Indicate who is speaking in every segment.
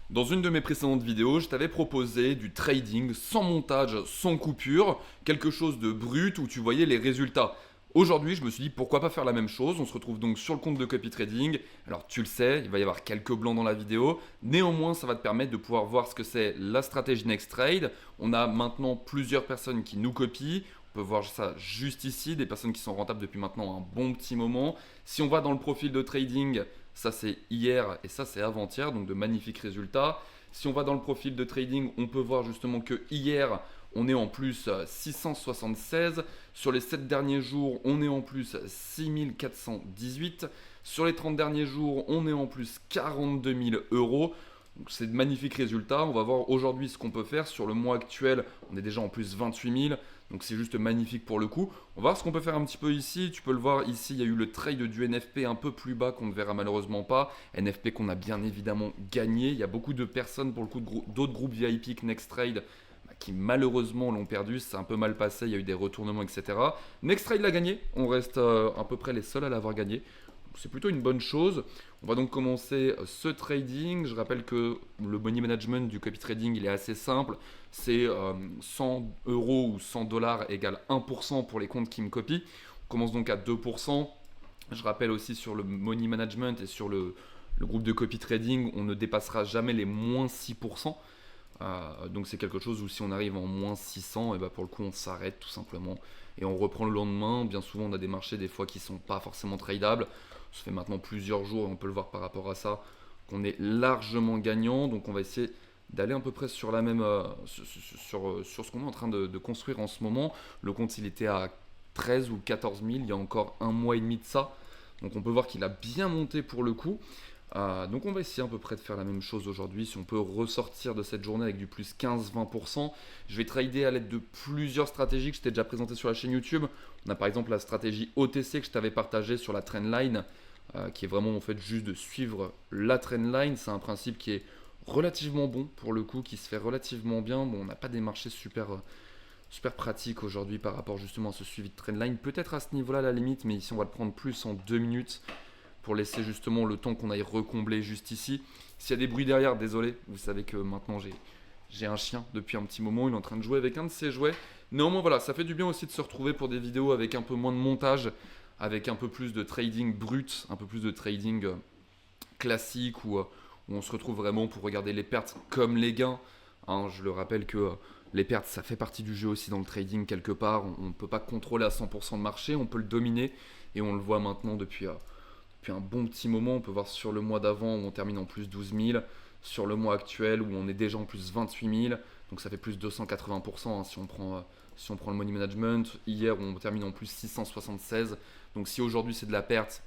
Speaker 1: Dans une de mes précédentes vidéos, je t'avais proposé du trading sans montage, sans coupure, quelque chose de brut où tu voyais les résultats. Aujourd'hui, je me suis dit pourquoi pas faire la même chose. On se retrouve donc sur le compte de Copy Trading. Alors tu le sais, il va y avoir quelques blancs dans la vidéo. Néanmoins, ça va te permettre de pouvoir voir ce que c'est la stratégie Next Trade. On a maintenant plusieurs personnes qui nous copient. On peut voir ça juste ici, des personnes qui sont rentables depuis maintenant un bon petit moment. Si on va dans le profil de trading, ça c'est hier et ça c'est avant-hier, donc de magnifiques résultats. Si on va dans le profil de trading, on peut voir justement que hier, on est en plus 676. Sur les 7 derniers jours, on est en plus 6418. Sur les 30 derniers jours, on est en plus 42 000 euros. Donc c'est de magnifiques résultats. On va voir aujourd'hui ce qu'on peut faire. Sur le mois actuel, on est déjà en plus 28 000. Donc c'est juste magnifique pour le coup. On va voir ce qu'on peut faire un petit peu ici. Tu peux le voir ici, il y a eu le trade du NFP un peu plus bas qu'on ne verra malheureusement pas. NFP qu'on a bien évidemment gagné. Il y a beaucoup de personnes pour le coup d'autres groupes VIP que Next Trade qui malheureusement l'ont perdu. C'est un peu mal passé, il y a eu des retournements, etc. Next Trade l'a gagné. On reste à peu près les seuls à l'avoir gagné. C'est plutôt une bonne chose. On va donc commencer ce trading. Je rappelle que le money management du copy trading, il est assez simple. C'est 100 euros ou 100 dollars égale 1% pour les comptes qui me copient. On commence donc à 2%. Je rappelle aussi sur le money management et sur le groupe de copy trading, on ne dépassera jamais les moins 6%. Donc c'est quelque chose où si on arrive en moins 600, et bah pour le coup on s'arrête tout simplement et on reprend le lendemain. Bien souvent on a des marchés des fois qui sont pas forcément tradables. Ça fait maintenant plusieurs jours et on peut le voir par rapport à ça qu'on est largement gagnant. Donc on va essayer d'aller à peu près sur la même sur ce qu'on est en train de construire en ce moment. Le compte il était à 13 ou 14 000 il y a encore un mois et demi de ça. Donc on peut voir qu'il a bien monté pour le coup. Donc on va essayer à peu près de faire la même chose aujourd'hui. Si on peut ressortir de cette journée avec du plus 15-20%, je vais trader à l'aide de plusieurs stratégies que je t'ai déjà présentées sur la chaîne YouTube. On a par exemple la stratégie OTC que je t'avais partagée sur la trendline, qui est vraiment en fait juste de suivre la trendline. C'est un principe qui est relativement bon pour le coup, qui se fait relativement bien. Bon, on n'a pas des marchés super pratiques aujourd'hui par rapport justement à ce suivi de trendline. Peut-être à ce niveau-là à la limite, mais ici on va le prendre plus en 2 minutes pour laisser justement le temps qu'on aille recombler juste ici. S'il y a des bruits derrière, désolé, vous savez que maintenant j'ai un chien depuis un petit moment, il est en train de jouer avec un de ses jouets. Néanmoins voilà, ça fait du bien aussi de se retrouver pour des vidéos avec un peu moins de montage, avec un peu plus de trading brut, un peu plus de trading classique où on se retrouve vraiment pour regarder les pertes comme les gains. Hein, je le rappelle que les pertes, ça fait partie du jeu aussi dans le trading quelque part. On ne peut pas contrôler à 100% le marché, on peut le dominer et on le voit maintenant depuis un bon petit moment. On peut voir sur le mois d'avant où on termine en plus 12 000, sur le mois actuel où on est déjà en plus 28 000, donc ça fait plus 280% hein, si on prend le money management. Hier on termine en plus 676, donc si aujourd'hui c'est de la perte,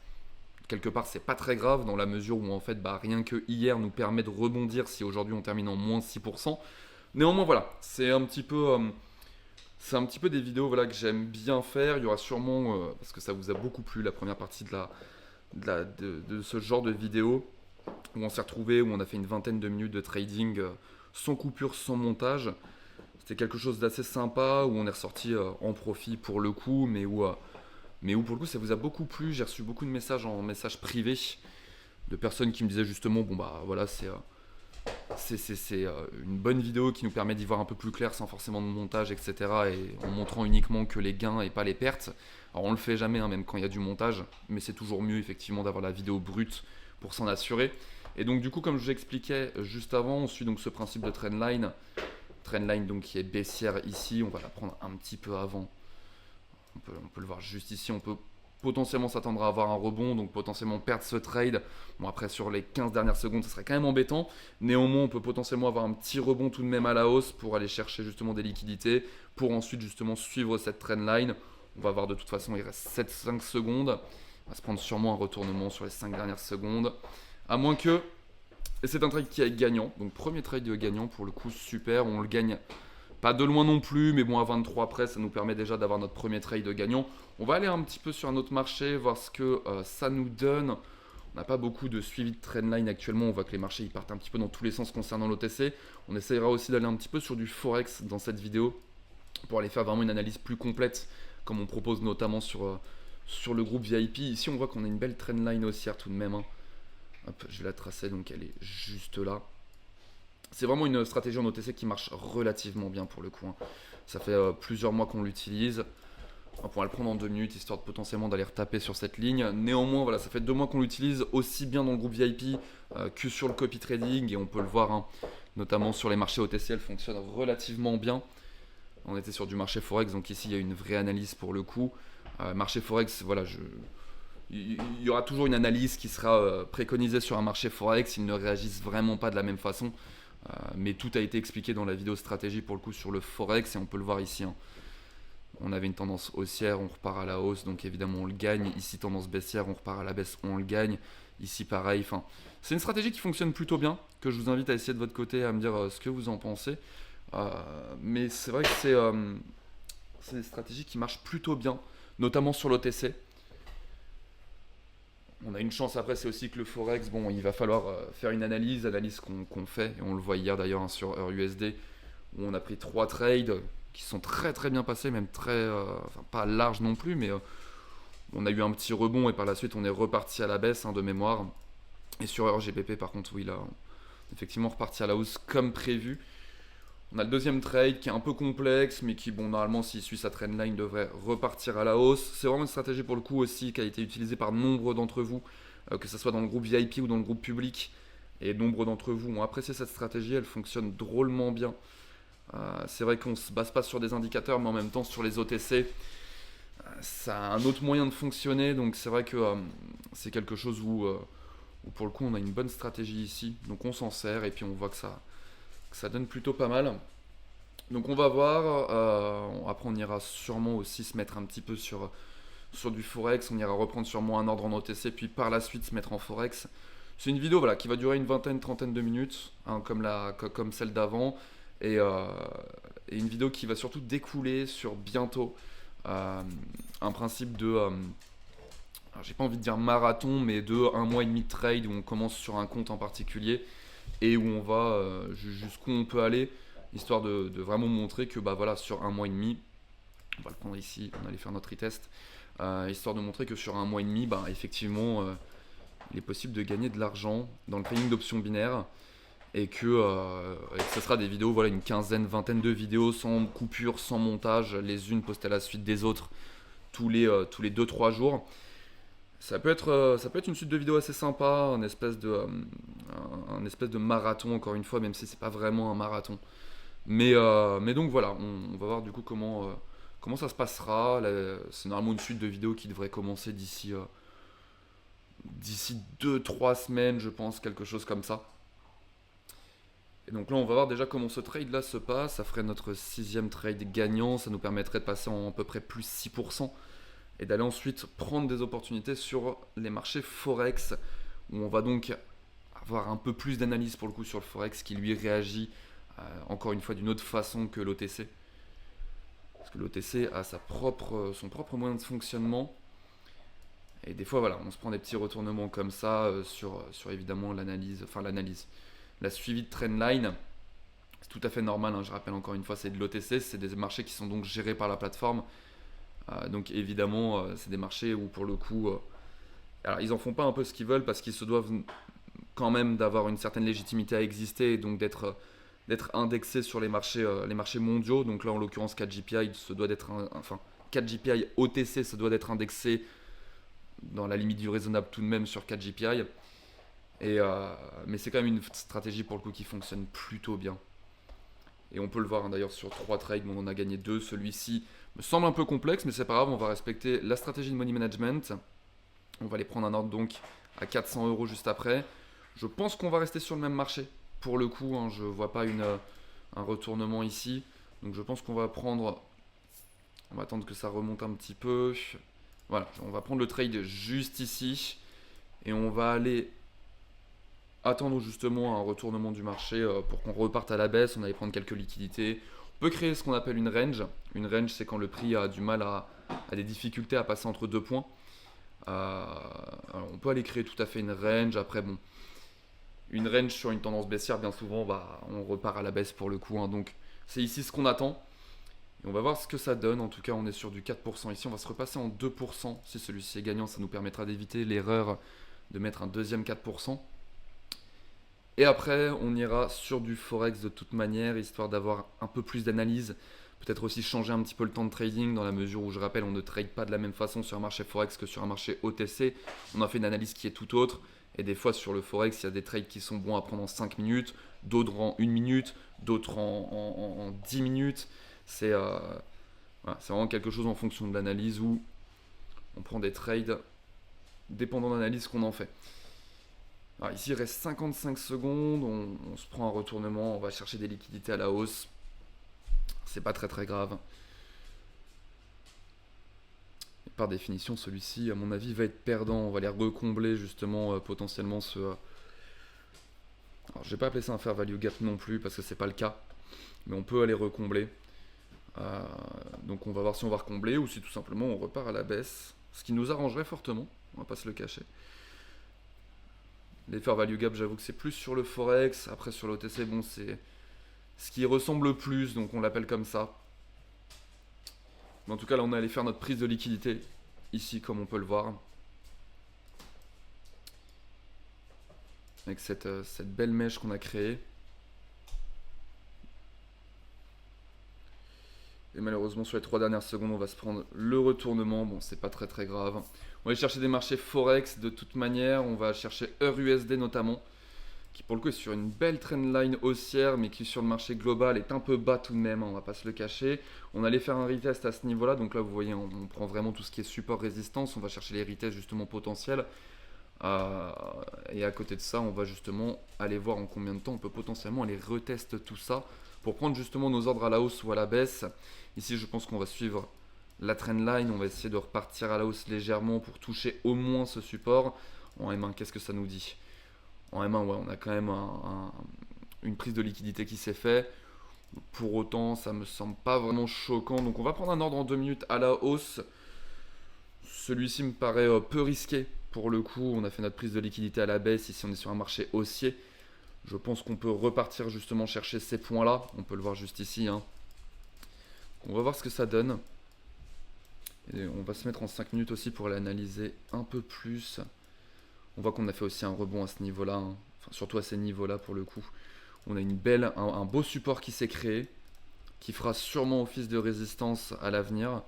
Speaker 1: quelque part c'est pas très grave dans la mesure où en fait rien que hier nous permet de rebondir si aujourd'hui on termine en moins 6%. Néanmoins voilà, c'est un petit peu des vidéos voilà, que j'aime bien faire. Il y aura sûrement, parce que ça vous a beaucoup plu la première partie de ce genre de vidéo où on s'est retrouvé, où on a fait une vingtaine de minutes de trading sans coupure, sans montage. C'était quelque chose d'assez sympa où on est ressorti en profit pour le coup, mais où pour le coup ça vous a beaucoup plu. J'ai reçu beaucoup de messages en message privé de personnes qui me disaient justement bon bah voilà c'est une bonne vidéo qui nous permet d'y voir un peu plus clair sans forcément de montage, etc. Et en montrant uniquement que les gains et pas les pertes. Alors on le fait jamais, hein, même quand il y a du montage, mais c'est toujours mieux effectivement d'avoir la vidéo brute pour s'en assurer. Et donc du coup, comme je vous expliquais juste avant, on suit donc ce principe de trendline. Trendline donc qui est baissière ici, on va la prendre un petit peu avant. On peut le voir juste ici, on peut potentiellement s'attendre à avoir un rebond, donc potentiellement perdre ce trade. Bon après sur les 15 dernières secondes, ça serait quand même embêtant. Néanmoins, on peut potentiellement avoir un petit rebond tout de même à la hausse pour aller chercher justement des liquidités, pour ensuite justement suivre cette trendline. On va voir de toute façon, il reste 7-5 secondes. On va se prendre sûrement un retournement sur les 5 dernières secondes. À moins que... Et c'est un trade qui est gagnant. Donc premier trade gagnant pour le coup, super. On le gagne pas de loin non plus, mais bon, à 23 près, ça nous permet déjà d'avoir notre premier trade gagnant. On va aller un petit peu sur un autre marché, voir ce que ça nous donne. On n'a pas beaucoup de suivi de trendline actuellement. On voit que les marchés ils partent un petit peu dans tous les sens concernant l'OTC. On essayera aussi d'aller un petit peu sur du Forex dans cette vidéo pour aller faire vraiment une analyse plus complète, comme on propose notamment sur le groupe VIP. Ici, on voit qu'on a une belle trendline haussière tout de même. Hein. Hop, je vais la tracer, donc elle est juste là. C'est vraiment une stratégie en OTC qui marche relativement bien pour le coup, hein. Ça fait plusieurs mois qu'on l'utilise. On pourra le prendre en 2 minutes histoire de potentiellement d'aller retaper sur cette ligne. Néanmoins, voilà, ça fait 2 mois qu'on l'utilise aussi bien dans le groupe VIP que sur le copy trading et on peut le voir, hein, notamment sur les marchés OTC, elle fonctionne relativement bien. On était sur du marché Forex, donc ici il y a une vraie analyse pour le coup. Marché Forex, voilà, il y aura toujours une analyse qui sera préconisée sur un marché Forex. Ils ne réagissent vraiment pas de la même façon. Mais tout a été expliqué dans la vidéo stratégie pour le coup sur le Forex et on peut le voir ici, hein. On avait une tendance haussière, on repart à la hausse, donc évidemment on le gagne. Ici tendance baissière, on repart à la baisse, on le gagne. Ici pareil, enfin, c'est une stratégie qui fonctionne plutôt bien, que je vous invite à essayer de votre côté, à me dire ce que vous en pensez. Mais c'est vrai que c'est des stratégies qui marchent plutôt bien, notamment sur l'OTC. On a une chance après, c'est aussi que le Forex, bon, il va falloir faire une analyse qu'on fait, et on le voit hier d'ailleurs, hein, sur EURUSD, où on a pris 3 trades qui sont très très bien passés, même très, enfin pas larges non plus, mais on a eu un petit rebond et par la suite on est reparti à la baisse, hein, de mémoire. Et sur EURGBP par contre, oui, là, effectivement reparti à la hausse comme prévu. On a le deuxième trade qui est un peu complexe, mais qui, bon, normalement, s'il suit sa trendline, devrait repartir à la hausse. C'est vraiment une stratégie pour le coup aussi qui a été utilisée par nombre d'entre vous, que ce soit dans le groupe VIP ou dans le groupe public. Et nombre d'entre vous ont apprécié cette stratégie, elle fonctionne drôlement bien. C'est vrai qu'on ne se base pas sur des indicateurs, mais en même temps sur les OTC, ça a un autre moyen de fonctionner. Donc c'est vrai que c'est quelque chose où pour le coup on a une bonne stratégie ici. Donc on s'en sert et puis on voit que ça donne plutôt pas mal. Donc on va voir. Après on ira sûrement aussi se mettre un petit peu sur du Forex. On ira reprendre sûrement un ordre en OTC, puis par la suite se mettre en Forex. C'est une vidéo, voilà, qui va durer une vingtaine, trentaine de minutes, hein, comme celle d'avant. Et une vidéo qui va surtout découler sur bientôt un principe de, alors j'ai pas envie de dire marathon, mais de 1 mois et demi de trade où on commence sur un compte en particulier et où on va jusqu'où on peut aller, histoire de vraiment montrer que bah voilà, sur 1 mois et demi, on va le prendre ici, on allait faire notre retest, histoire de montrer que sur 1 mois et demi, bah, effectivement, il est possible de gagner de l'argent dans le trading d'options binaires. Et que ce sera des vidéos, voilà, une quinzaine, vingtaine de vidéos sans coupure, sans montage, les unes postées à la suite des autres tous les 2-3 jours. Ça peut être une suite de vidéos assez sympa, un espèce de marathon encore une fois, même si c'est pas vraiment un marathon. Mais donc voilà, on va voir du coup comment ça se passera. C'est normalement une suite de vidéos qui devrait commencer d'ici 2-3 semaines, je pense, quelque chose comme ça. Et donc là, on va voir déjà comment ce trade là se passe. Ça ferait notre 6e trade gagnant. Ça nous permettrait de passer en à peu près plus 6% et d'aller ensuite prendre des opportunités sur les marchés Forex où on va donc avoir un peu plus d'analyse pour le coup sur le Forex qui lui réagit encore une fois d'une autre façon que l'OTC. Parce que l'OTC a son propre moyen de fonctionnement. Et des fois, voilà, on se prend des petits retournements comme ça sur évidemment l'analyse, la suivi de trendline. C'est tout à fait normal, hein, je rappelle encore une fois, c'est de l'OTC, c'est des marchés qui sont donc gérés par la plateforme. Donc évidemment, c'est des marchés où pour le coup, alors ils en font pas un peu ce qu'ils veulent parce qu'ils se doivent quand même d'avoir une certaine légitimité à exister et donc d'être indexés sur les marchés mondiaux. Donc là en l'occurrence 4GPI se doit d'être, 4GPI OTC se doit d'être indexé dans la limite du raisonnable tout de même sur 4GPI. Mais c'est quand même une stratégie pour le coup qui fonctionne plutôt bien. Et on peut le voir, hein, d'ailleurs sur 3 trades, on en a gagné 2. Celui-ci me semble un peu complexe, mais c'est pas grave, on va respecter la stratégie de money management. On va aller prendre un ordre donc à 400 € juste après. Je pense qu'on va rester sur le même marché. Pour le coup, hein, je vois pas un retournement ici. Donc je pense qu'on va prendre... On va attendre que ça remonte un petit peu. Voilà, on va prendre le trade juste ici. Et on va aller attendre justement un retournement du marché pour qu'on reparte à la baisse. On allait prendre quelques liquidités. On peut créer ce qu'on appelle une range. Une range, c'est quand le prix a du mal à des difficultés à passer entre 2 points. Alors on peut aller créer tout à fait une range. Après, bon, une range sur une tendance baissière, bien souvent, bah, on repart à la baisse pour le coup, hein. Donc c'est ici ce qu'on attend. Et on va voir ce que ça donne. En tout cas, on est sur du 4%. Ici, on va se repasser en 2%. Si celui-ci est gagnant, ça nous permettra d'éviter l'erreur de mettre un deuxième 4%. Et après, on ira sur du forex de toute manière, histoire d'avoir un peu plus d'analyse. Peut-être aussi changer un petit peu le temps de trading, dans la mesure où, je rappelle, on ne trade pas de la même façon sur un marché forex que sur un marché OTC. On a fait une analyse qui est tout autre. Et des fois, sur le forex, il y a des trades qui sont bons à prendre en 5 minutes, d'autres en 1 minute, d'autres en 10 minutes. C'est voilà, c'est vraiment quelque chose en fonction de l'analyse où on prend des trades dépendant de l'analyse qu'on en fait. Alors ici, il reste 55 secondes, on se prend un retournement, on va chercher des liquidités à la hausse. C'est pas très très grave. Et par définition, celui-ci, à mon avis, va être perdant. On va aller recombler justement potentiellement ce. Alors, je vais pas appeler ça un fair value gap non plus parce que c'est pas le cas, mais on peut aller recombler. Euh, donc on va voir si on va recombler ou si tout simplement on repart à la baisse, ce qui nous arrangerait fortement. On va pas se le cacher. Les fair value gap, j'avoue que c'est plus sur le forex. Après sur l'OTC, bon, c'est ce qui ressemble le plus, donc on l'appelle comme ça. Mais en tout cas, là, on est allé faire notre prise de liquidité ici, comme on peut le voir, avec cette belle mèche qu'on a créée. Et malheureusement, sur les 3 dernières secondes, on va se prendre le retournement. Bon, c'est pas très très grave. On va aller chercher des marchés forex de toute manière. On va chercher EURUSD notamment, qui pour le coup est sur une belle trendline haussière, mais qui sur le marché global est un peu bas tout de même, hein, on va pas se le cacher. On allait faire un retest à ce niveau-là, donc là vous voyez, on prend vraiment tout ce qui est support résistance, on va chercher les retests justement potentiels. Euh, et à côté de ça, on va justement aller voir en combien de temps on peut potentiellement aller retester tout ça pour prendre justement nos ordres à la hausse ou à la baisse. Ici, je pense qu'on va suivre la trendline, on va essayer de repartir à la hausse légèrement pour toucher au moins ce support. En M1, qu'est-ce que ça nous dit? En M1, ouais, on a quand même une prise de liquidité qui s'est fait. Pour autant, ça me semble pas vraiment choquant. Donc on va prendre un ordre en 2 minutes à la hausse. Celui-ci me paraît peu risqué. Pour le coup, on a fait notre prise de liquidité à la baisse. Ici, on est sur un marché haussier. Je pense qu'on peut repartir justement chercher ces points-là. On peut le voir juste ici, hein. On va voir ce que ça donne. Et on va se mettre en 5 minutes aussi pour l'analyser un peu plus. On voit qu'on a fait aussi un rebond à ce niveau-là, hein. Enfin, surtout à ces niveaux-là pour le coup. On a un beau support qui s'est créé, qui fera sûrement office de résistance à l'avenir.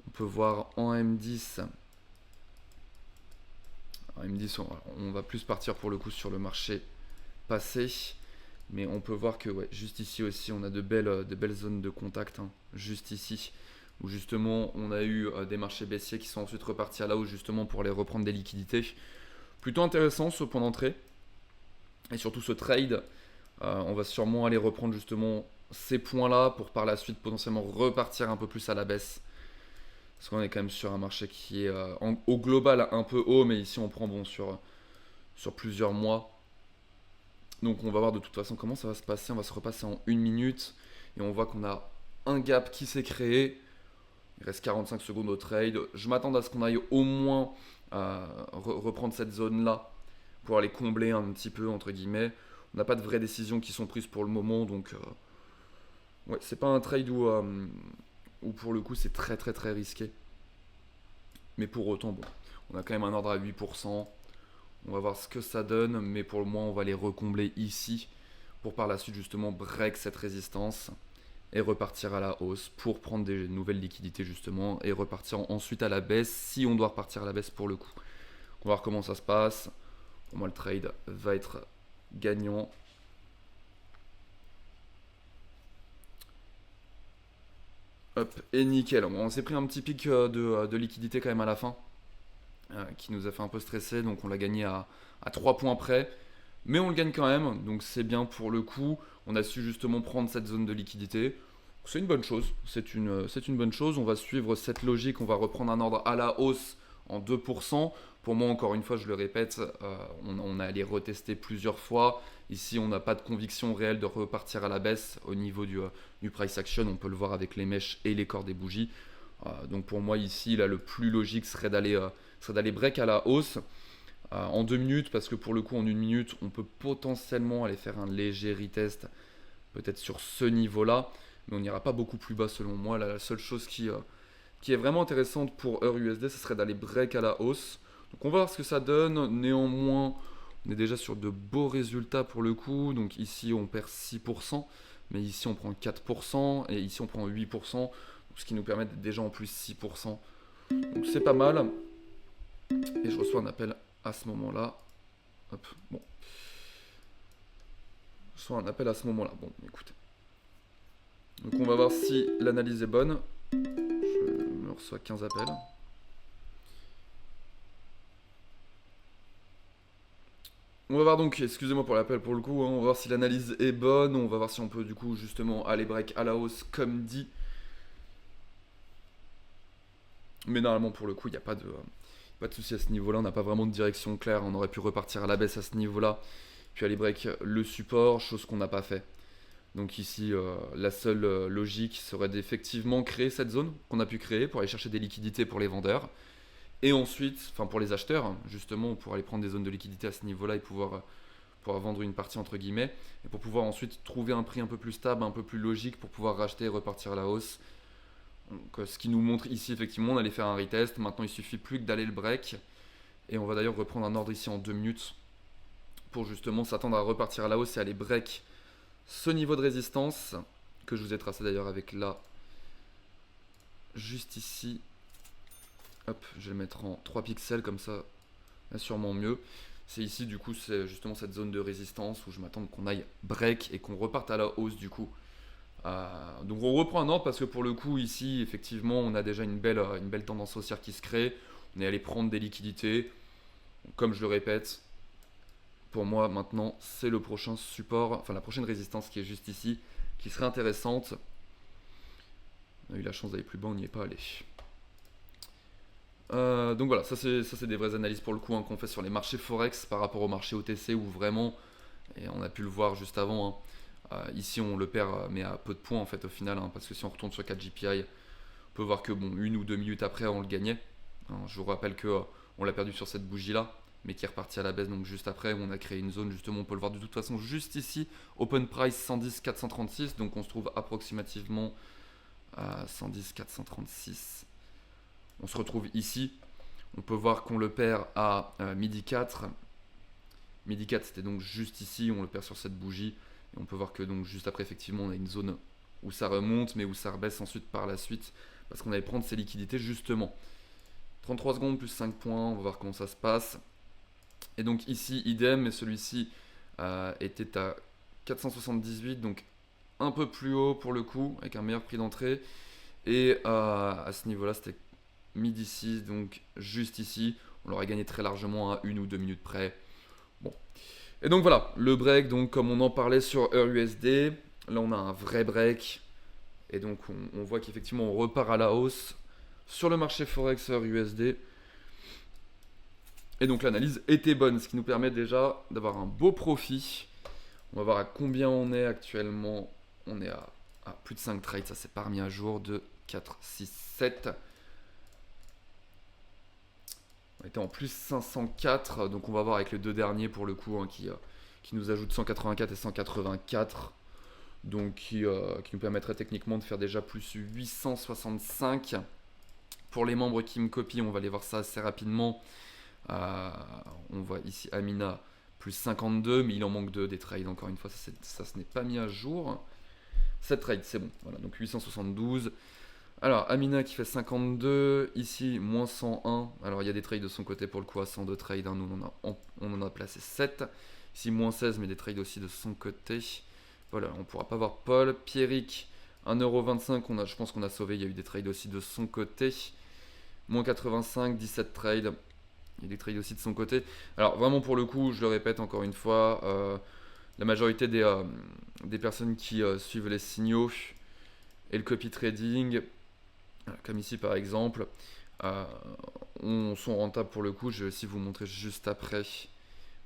Speaker 1: On peut voir en M10. En M10, on va plus partir pour le coup sur le marché passé. Mais on peut voir que ouais, juste ici aussi, on a de belles zones de contact, hein, juste ici. Où justement, on a eu des marchés baissiers qui sont ensuite repartis à la hausse justement pour aller reprendre des liquidités. Plutôt intéressant ce point d'entrée. Et surtout ce trade, on va sûrement aller reprendre justement ces points-là pour par la suite potentiellement repartir un peu plus à la baisse. Parce qu'on est quand même sur un marché qui est au global un peu haut, mais ici on prend bon sur plusieurs mois. Donc on va voir de toute façon comment ça va se passer. On va se repasser en 1 minute et on voit qu'on a un gap qui s'est créé. Il reste 45 secondes au trade. Je m'attends à ce qu'on aille au moins reprendre cette zone-là pour aller combler un petit peu, entre guillemets. On n'a pas de vraies décisions qui sont prises pour le moment, donc ouais, c'est pas un trade où pour le coup c'est très très très risqué. Mais pour autant, bon, on a quand même un ordre à 8%. On va voir ce que ça donne, mais pour le moment on va les recombler ici pour par la suite justement break cette résistance et repartir à la hausse pour prendre des nouvelles liquidités justement et repartir ensuite à la baisse si on doit repartir à la baisse pour le coup. On va voir comment ça se passe. Pour moi le trade va être gagnant. Hop, et nickel. Bon, on s'est pris un petit pic de liquidité quand même à la fin qui nous a fait un peu stresser, donc on l'a gagné à 3 points près. Mais on le gagne quand même, donc c'est bien pour le coup. On a su justement prendre cette zone de liquidité. C'est une bonne chose, c'est une bonne chose. On va suivre cette logique, on va reprendre un ordre à la hausse en 2%. Pour moi, encore une fois, je le répète, on a allé retester plusieurs fois. Ici, on n'a pas de conviction réelle de repartir à la baisse au niveau du price action. On peut le voir avec les mèches et les corps des bougies. Donc pour moi, ici, là, le plus logique serait d'aller break à la hausse. En 2 minutes, parce que pour le coup en 1 minute on peut potentiellement aller faire un léger retest peut-être sur ce niveau là, mais on n'ira pas beaucoup plus bas selon moi. Là, la seule chose qui est vraiment intéressante pour EURUSD, ce serait d'aller break à la hausse. Donc on va voir ce que ça donne. Néanmoins On est déjà sur de beaux résultats pour le coup. Donc ici, on perd 6%, mais ici, on prend 4%, et ici, on prend 8%, ce qui nous permet d'être déjà en plus 6%. Donc c'est pas mal. Et je reçois un appel à ce moment-là. Hop, bon. Je reçois un appel à ce moment-là. Bon, écoutez. Donc on va voir si l'analyse est bonne. Je me reçois 15 appels. On va voir donc, excusez-moi pour l'appel pour le coup, hein, on va voir si l'analyse est bonne, on va voir si on peut du coup justement aller break à la hausse comme dit. Mais normalement pour le coup il n'y a pas de souci à ce niveau-là, on n'a pas vraiment de direction claire, on aurait pu repartir à la baisse à ce niveau-là, puis aller break le support, chose qu'on n'a pas fait. Donc ici la seule logique serait d'effectivement créer cette zone qu'on a pu créer pour aller chercher des liquidités pour les vendeurs. Et ensuite, enfin pour les acheteurs, justement, pour aller prendre des zones de liquidité à ce niveau-là et pouvoir vendre une partie entre guillemets, et pour pouvoir ensuite trouver un prix un peu plus stable, un peu plus logique pour pouvoir racheter et repartir à la hausse. Donc, ce qui nous montre ici, effectivement, on allait faire un retest. Maintenant, il suffit plus que d'aller le break. Et on va d'ailleurs reprendre un ordre ici en 2 minutes pour justement s'attendre à repartir à la hausse et aller break ce niveau de résistance que je vous ai tracé d'ailleurs avec là, juste ici. Hop, je vais le mettre en 3 pixels comme ça, là, sûrement mieux. C'est ici du coup, c'est justement cette zone de résistance où je m'attends qu'on aille break et qu'on reparte à la hausse du coup. Donc on reprend un ordre parce que pour le coup ici effectivement on a déjà une belle tendance haussière qui se crée. On est allé prendre des liquidités. Comme je le répète, pour moi maintenant c'est le prochain support, enfin la prochaine résistance qui est juste ici, qui serait intéressante. On a eu la chance d'aller plus bas, on n'y est pas allé. Donc voilà, ça c'est des vraies analyses pour le coup hein, qu'on fait sur les marchés Forex par rapport au marché OTC où vraiment, et on a pu le voir juste avant, hein, ici on le perd mais à peu de points en fait au final, hein, parce que si on retourne sur 4 GPI, on peut voir que bon, 1 ou 2 minutes après on le gagnait. Hein, je vous rappelle que on l'a perdu sur cette bougie là, mais qui est reparti à la baisse donc juste après où on a créé une zone justement, on peut le voir de toute façon juste ici, open price 110 436, donc on se trouve approximativement à 110 436. On se retrouve ici. On peut voir qu'on le perd à midi 4. Midi 4, c'était donc juste ici. On le perd sur cette bougie. Et on peut voir que donc juste après, effectivement, on a une zone où ça remonte, mais où ça rebaisse ensuite par la suite. Parce qu'on allait prendre ces liquidités justement. 33 secondes plus 5 points. On va voir comment ça se passe. Et donc ici, idem. Mais celui-ci était à 478. Donc un peu plus haut pour le coup. Avec un meilleur prix d'entrée. Et à ce niveau-là, c'était midi 6, donc juste ici, on l'aurait gagné très largement à 1 ou 2 minutes près. Bon. Et donc voilà, le break, donc comme on en parlait sur EURUSD, là on a un vrai break. Et donc on voit qu'effectivement on repart à la hausse sur le marché Forex EURUSD. Et donc l'analyse était bonne, ce qui nous permet déjà d'avoir un beau profit. On va voir à combien on est actuellement. On est à plus de 5 trades, ça s'est pas remis à jour, de 4, 6, 7. On était en plus 504, donc on va voir avec les deux derniers pour le coup, hein, qui nous ajoutent 184 et 184. Donc qui nous permettrait techniquement de faire déjà plus 865. Pour les membres qui me copient, on va aller voir ça assez rapidement. On voit ici Amina plus 52, mais il en manque 2 des trades, encore une fois, ça ce n'est pas mis à jour. 7 trades, c'est bon, voilà, donc 872. Alors, Amina qui fait 52, ici, moins 101. Alors, il y a des trades de son côté pour le coup à 102 trades. Hein. Nous, on en a placé 7. Ici, moins 16, mais des trades aussi de son côté. Voilà, on ne pourra pas voir Paul. Pierrick, 1,25€. Je pense qu'on a sauvé. Il y a eu des trades aussi de son côté. Moins 85, 17 trades. Il y a des trades aussi de son côté. Alors, vraiment, pour le coup, je le répète encore une fois, la majorité des personnes qui suivent les signaux et le copy trading, comme ici par exemple, sont rentables pour le coup. Je vais aussi vous montrer juste après.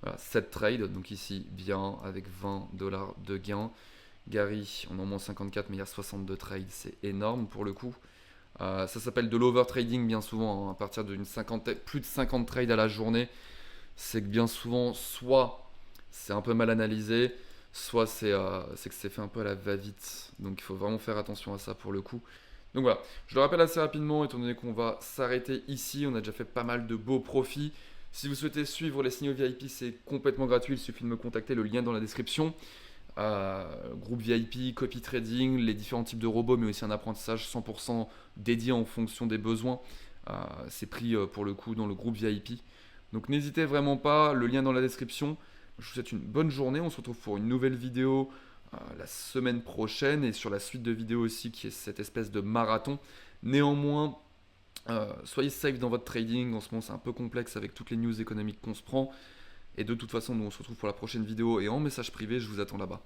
Speaker 1: Voilà, 7 trades, donc ici bien avec 20$ de gain. Gary, on en moins 54, mais il y a 62 trades, c'est énorme pour le coup. Ça s'appelle de l'over trading bien souvent, hein, à partir d'une plus de 50 trades à la journée. C'est que bien souvent, soit c'est un peu mal analysé, soit c'est que c'est fait un peu à la va-vite. Donc il faut vraiment faire attention à ça pour le coup. Donc voilà, je le rappelle assez rapidement, étant donné qu'on va s'arrêter ici, on a déjà fait pas mal de beaux profits. Si vous souhaitez suivre les signaux VIP, c'est complètement gratuit, il suffit de me contacter, le lien dans la description. Groupe VIP, copy trading, les différents types de robots, mais aussi un apprentissage 100% dédié en fonction des besoins. C'est pris pour le coup dans le groupe VIP. Donc n'hésitez vraiment pas, le lien dans la description. Je vous souhaite une bonne journée, on se retrouve pour une nouvelle vidéo la semaine prochaine et sur la suite de vidéos aussi qui est cette espèce de marathon. Néanmoins, soyez safe dans votre trading, en ce moment c'est un peu complexe avec toutes les news économiques qu'on se prend. Et de toute façon, nous on se retrouve pour la prochaine vidéo et en message privé, je vous attends là-bas.